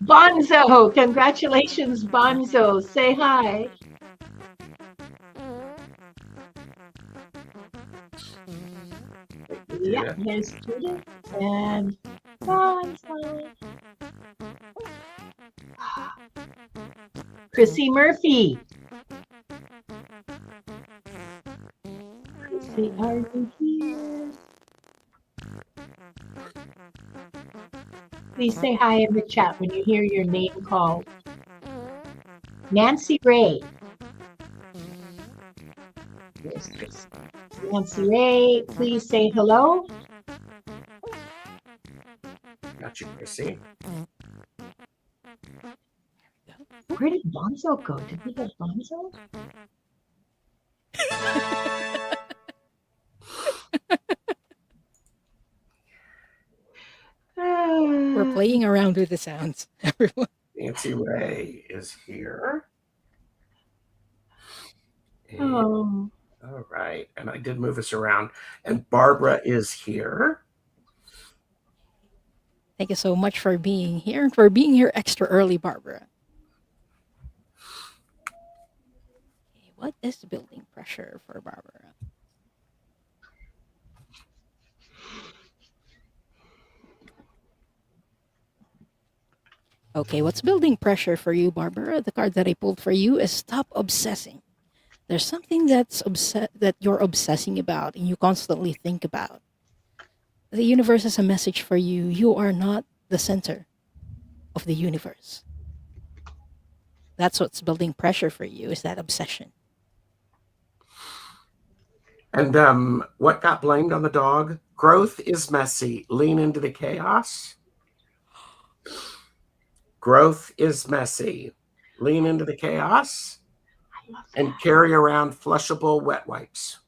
Bonzo, congratulations, Bonzo. Say hi. Yeah, there's Judith and Bonzo. Chrissy Murphy. Chrissy, are you here? Please say hi in the chat when you hear your name called. Nancy Ray. There's Chrissy. Nancy Ray, please say hello.
Got you, Chrissy.
Where did Bonzo go? Did we get Bonzo?
We're playing around with the sounds, everyone.
Nancy Ray is here. And,
Oh.
all right. And I did move us around. And Barbara is here.
Thank you so much for being here and for being here extra early, Barbara. Okay, what is building pressure for Barbara? Okay, what's building pressure for you, Barbara? The card that I pulled for you is stop obsessing. There's something that you're obsessing about and you constantly think about. The universe has a message for you. You are not the center of the universe. That's what's building pressure for you, is that obsession.
And what got blamed on the dog? Growth is messy. Lean into the chaos. Growth is messy. Lean into the chaos
I love that.
and carry around flushable wet wipes.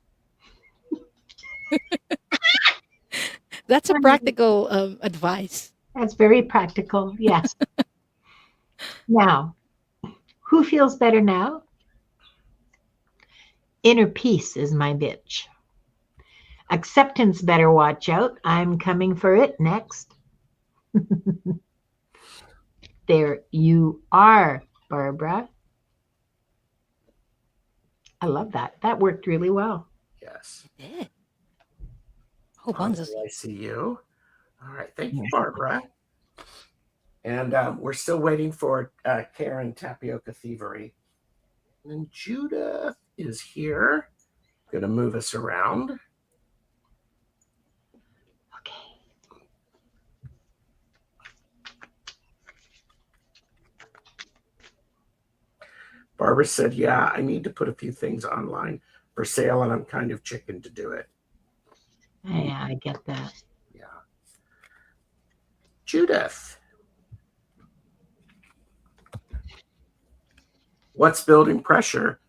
That's a practical advice.
That's very practical. Yes. Now, who feels better now? Inner peace is my bitch. Acceptance better watch out. I'm coming for it next. There you are, Barbara. I love that. That worked really well.
Yes.
Yeah. Oh, Bonzo's.
I see you. All right. Thank you, Barbara. And we're still waiting for Karen Tapioca Thievery. And Judith is here. Going to move us around.
Okay.
Barbara said, yeah, I need to put a few things online for sale, and I'm kind of chicken to do it.
Yeah, I get that.
Yeah. Judith. What's building pressure?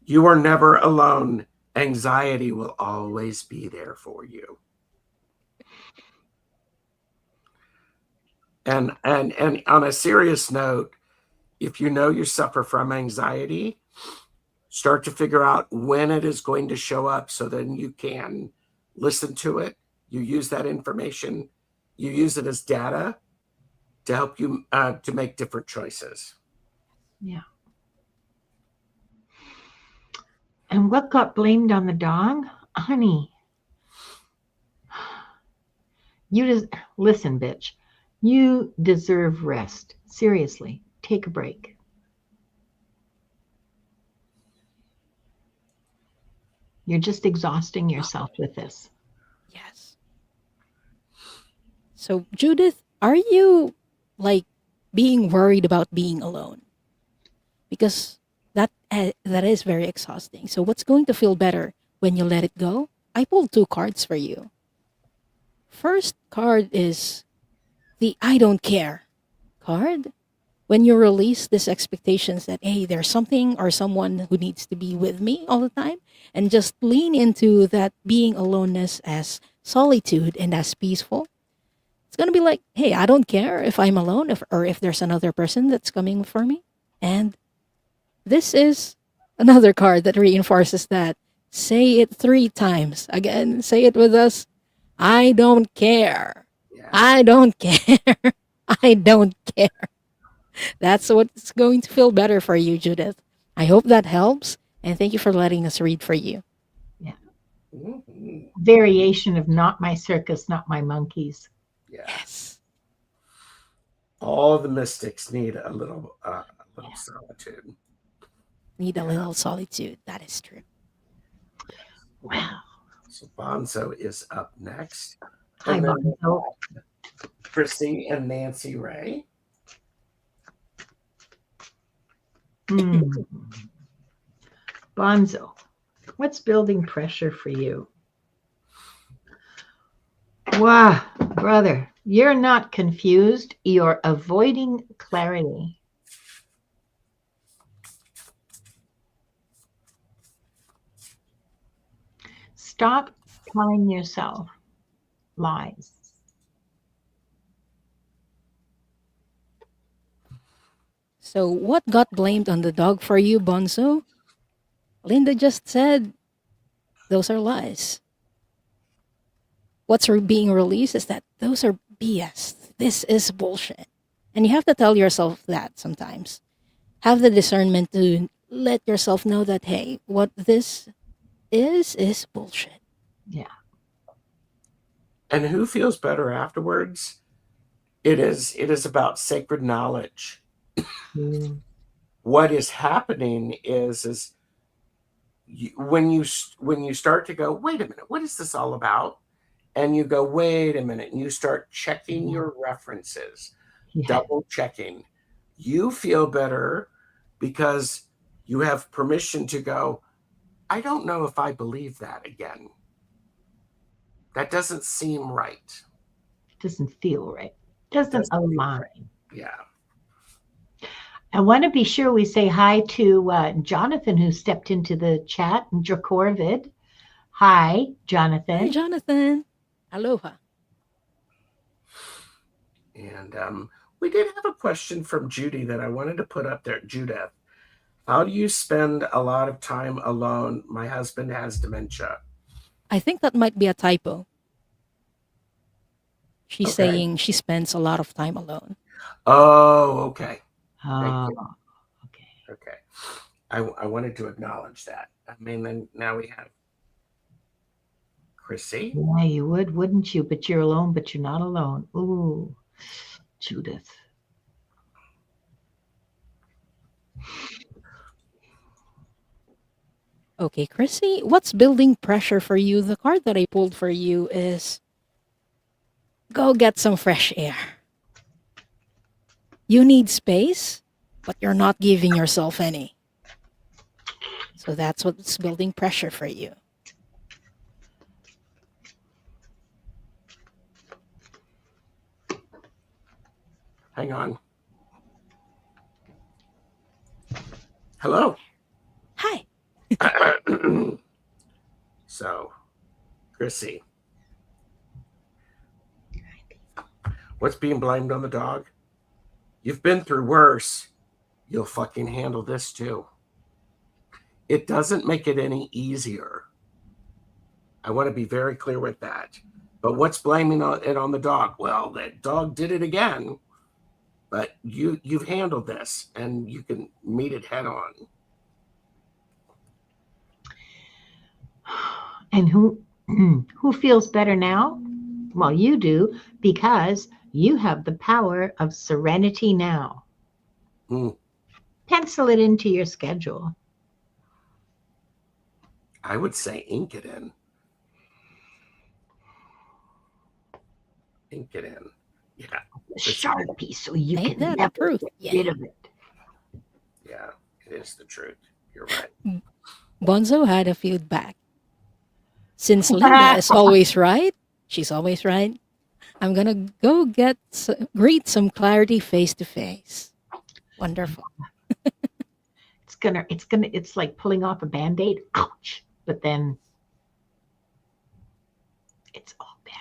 You are never alone. Anxiety will always be there for you. And on a serious note, if you know you suffer from anxiety, start to figure out when it is going to show up so then you can listen to it. You use that information. You use it as data to help you to make different choices.
Yeah. And what got blamed on the dog? Honey, you just listen, bitch. You deserve rest. Seriously, take a break. You're just exhausting yourself with this.
Yes. So, Judith, are you like being worried about being alone? Because that is very exhausting. So, what's going to feel better when you let it go? I pulled 2 cards for you. First card is the I don't care card. When you release these expectations that, hey, there's something or someone who needs to be with me all the time, and just lean into that being aloneness as solitude and as peaceful, it's going to be like, hey, I don't care if I'm alone or if there's another person that's coming for me. And this is another card that reinforces that. Say it 3 times. Again, say it with us. I don't care.
Yeah.
I don't care. I don't care. That's what's going to feel better for you, Judith. I hope that helps. And thank you for letting us read for you.
Yeah.
Mm-hmm.
Variation of not my circus, not my monkeys.
Yes.
All the mystics need a little solitude.
Need a little solitude. That is true.
Wow.
So Bonzo is up next.
Hi,
And then
Bonzo.
Chrissy and Nancy Ray.
Bonzo, what's building pressure for you? Wow, brother, you're not confused. You're avoiding clarity. Stop telling yourself lies.
So, what got blamed on the dog for you, Bonzo? Linda just said those are lies. What's being released is that those are BS. This is bullshit. And you have to tell yourself that sometimes. Have the discernment to let yourself know that, hey, what this is bullshit.
Yeah.
And who feels better afterwards? It is about sacred knowledge. What is happening is when you start to go, wait a minute, what is this all about? And you go, wait a minute, and you start checking your references, double checking. You feel better because you have permission to go, I don't know if I believe that again. That doesn't seem right.
Doesn't feel right. Doesn't
Doesn't feel right.
align.
Yeah.
I want to be sure we say hi to Jonathan, who stepped into the chat, and Jacorvid. Hi,
Hi,
Jonathan.
Jonathan. Aloha.
And we did have a question from Judy that I wanted to put up there. Judith, how do you spend a lot of time alone? My husband has dementia.
I think that might be a typo. She's
Okay.
saying she spends a lot of time alone.
Oh, okay. Thank
Oh,
you.
okay.
Okay. I wanted to acknowledge that. I mean, then now we have Chrissy.
Yeah, you would, wouldn't you? But you're alone, but you're not alone. Ooh, Judith.
Okay, Chrissy, what's building pressure for you? The card that I pulled for you is go get some fresh air. You need space, but you're not giving yourself any. So that's what's building pressure for you.
Hang on. Hello.
Hi.
So, Chrissy, what's being blamed on the dog? You've been through worse. You'll fucking handle this too. It doesn't make it any easier. I want to be very clear with that. But what's blaming it on the dog? Well, that dog did it again. But you've handled this, and you can meet it head on.
And who feels better now? Well, you do, because you have the power of serenity now.
Mm,
Pencil it into your schedule.
I would say ink it in. Ink it in. Yeah.
A Sharpie, so you
Ain't
can
that the
never
truth?
get rid
Yeah.
of it.
Yeah, it is the truth. You're right.
Bonzo had a feedback. Since Linda is always right, she's always right. I'm gonna go greet some clarity face to face. Wonderful.
It's like pulling off a Band-Aid. Ouch. But then it's all better.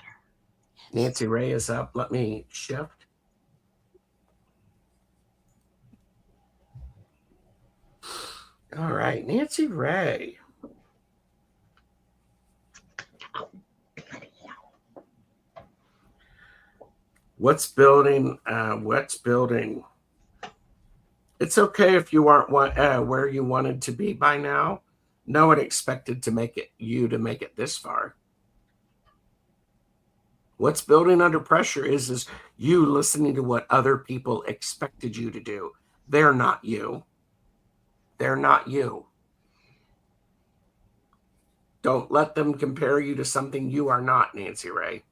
Nancy Ray is up. Let me shift. All right, Nancy Ray. What's building? What's building? It's okay if you aren't where you wanted to be by now. No one expected to make it this far. What's building under pressure is you listening to what other people expected you to do. They're not you. They're not you. Don't let them compare you to something you are not, Nancy Ray.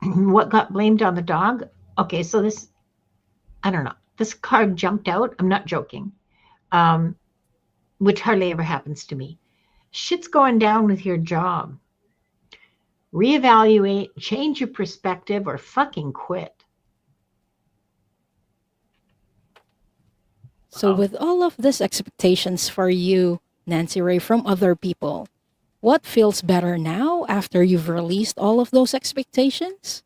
What got blamed on the dog? Okay, so this, I don't know. This card jumped out. I'm not joking, which hardly ever happens to me. Shit's going down with your job. Reevaluate, change your perspective, or fucking quit.
So, with all of these expectations for you, Nancy Ray, from other people, what feels better now after you've released all of those expectations?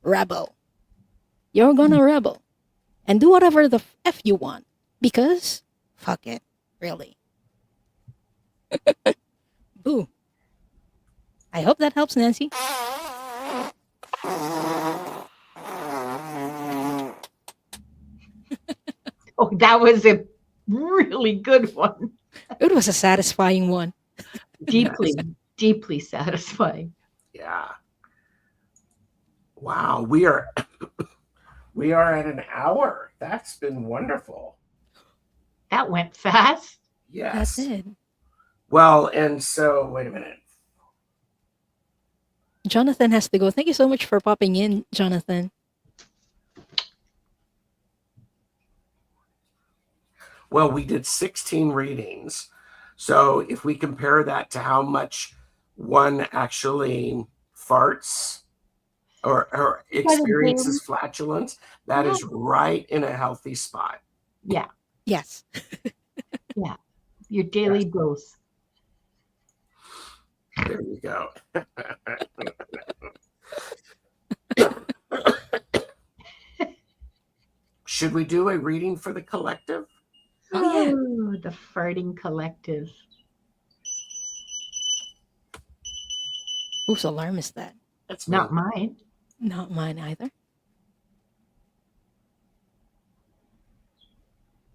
Rebel. You're gonna rebel and do whatever the F you want because fuck it, really. Boo. I hope that helps, Nancy.
Oh, that was a really good one.
It was a satisfying one.
Deeply, deeply satisfying.
Yeah. Wow, we are at an hour. That's been wonderful.
That went fast.
Yes.
That's it.
Well, and so wait a minute.
Jonathan has to go. Thank you so much for popping in, Jonathan.
Well, we did 16 readings. So if we compare that to how much one actually farts or experiences flatulence, that is right in a healthy spot.
Yeah.
Yes.
Yeah. Your daily dose.
There you go. Should we do a reading for the collective?
Oh, yeah.
Oh, the farting collective.
Whose alarm is that?
That's
Not
me.
mine.
Not mine either.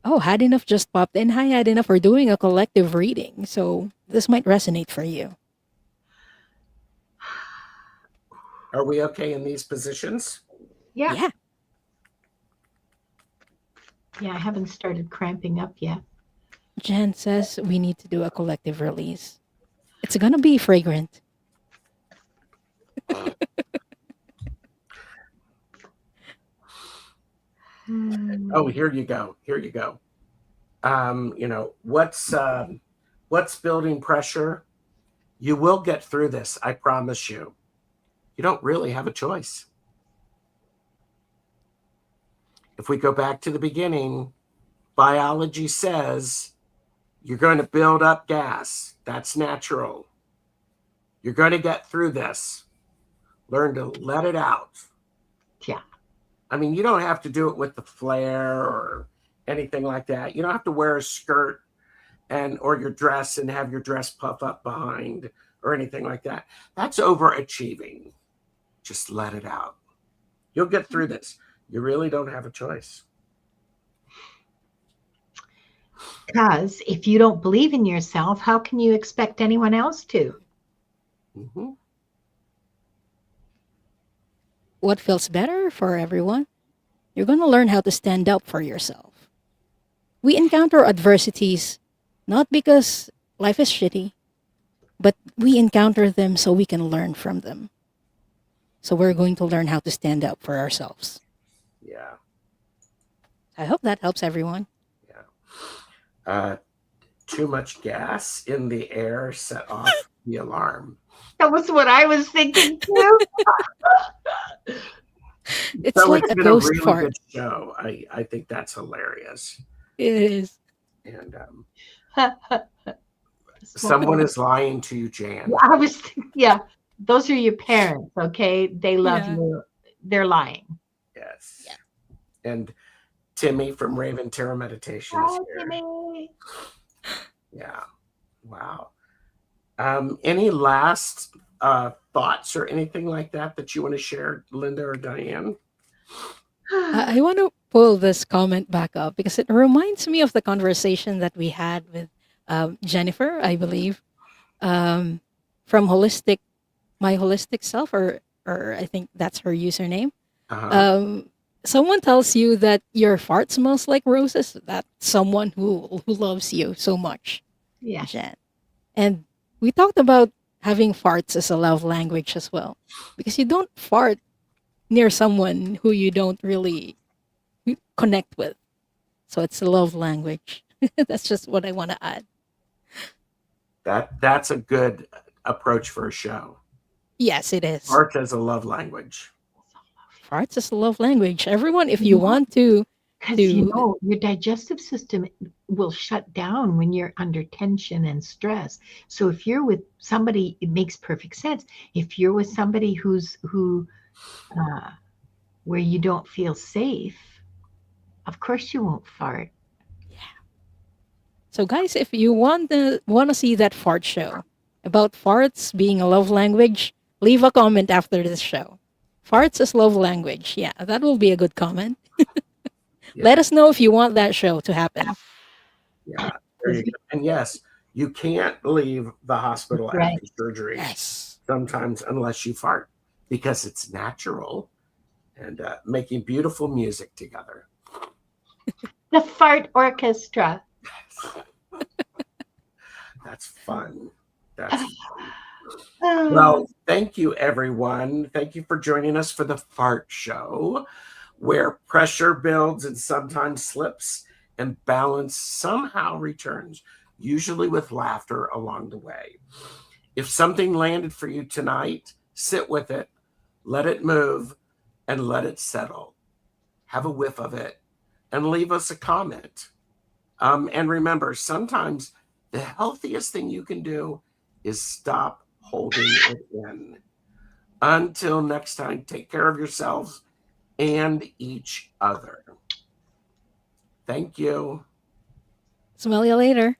Oh, Had Enough just popped in. Hi, Had Enough. We're doing a collective reading, so this might resonate for you.
Are we okay in these positions?
Yeah.
Yeah.
Yeah, I haven't started cramping up yet.
Jen says we need to do a collective release. It's gonna be fragrant.
Oh, here you go. Here you go. What's building pressure? You will get through this, I promise you. You don't really have a choice. If we go back to the beginning, biology says you're going to build up gas. That's natural. You're going to get through this. Learn to let it out.
Yeah.
I mean, you don't have to do it with the flare or anything like that. You don't have to wear a skirt or your dress and have your dress puff up behind or anything like that. That's overachieving. Just let it out. You'll get through this. You really don't have a choice.
Because if you don't believe in yourself, how can you expect anyone else to?
Mm-hmm.
What feels better for everyone? You're going to learn how to stand up for yourself. We encounter adversities not because life is shitty, but we encounter them so we can learn from them. So we're going to learn how to stand up for ourselves.
Yeah.
I hope that helps everyone.
Yeah. Too much gas in the air set off the alarm.
That was what I was thinking too.
It's so like
it's
a
been
ghost
a really
fart.
good show. I think that's hilarious.
It is.
And someone is lying to you, Jan.
I was yeah. Those are your parents, okay? They love you. They're lying.
Yes.
Yeah.
And Timmy from Raven Tarot Meditation is here.
Timmy.
Yeah. Wow. Any last thoughts or anything like that you want to share, Linda or Diane?
I want to pull this comment back up because it reminds me of the conversation that we had with Jennifer, I believe, from My Holistic Self, or I think that's her username.
Uh-huh.
Someone tells you that your fart smells like roses. That's someone who loves you so much.
Yeah.
Jen. And we talked about having farts as a love language as well, because you don't fart near someone who you don't really connect with. So it's a love language. That's just what I want to add.
That's a good approach for a show.
Yes, it is.
Art as a love language.
Farts is a love language. Everyone, if you want to.
Because your digestive system will shut down when you're under tension and stress. So if you're with somebody, it makes perfect sense. If you're with somebody where you don't feel safe, of course you won't fart.
Yeah. So guys, if you want to see that fart show about farts being a love language, leave a comment after this show. Farts is love language. Yeah, that will be a good comment. Let us know if you want that show to happen.
Yeah, there you go. And yes, you can't leave the hospital after surgery sometimes unless you fart, because it's natural, and making beautiful music together.
The fart orchestra.
That's fun. That's fun. Well, thank you, everyone. Thank you for joining us for the Fart Show, where pressure builds and sometimes slips, and balance somehow returns, usually with laughter along the way. If something landed for you tonight, sit with it, let it move, and let it settle. Have a whiff of it and leave us a comment. And remember, sometimes the healthiest thing you can do is stop holding it in. Until next time, take care of yourselves and each other. Thank you.
Smell you later.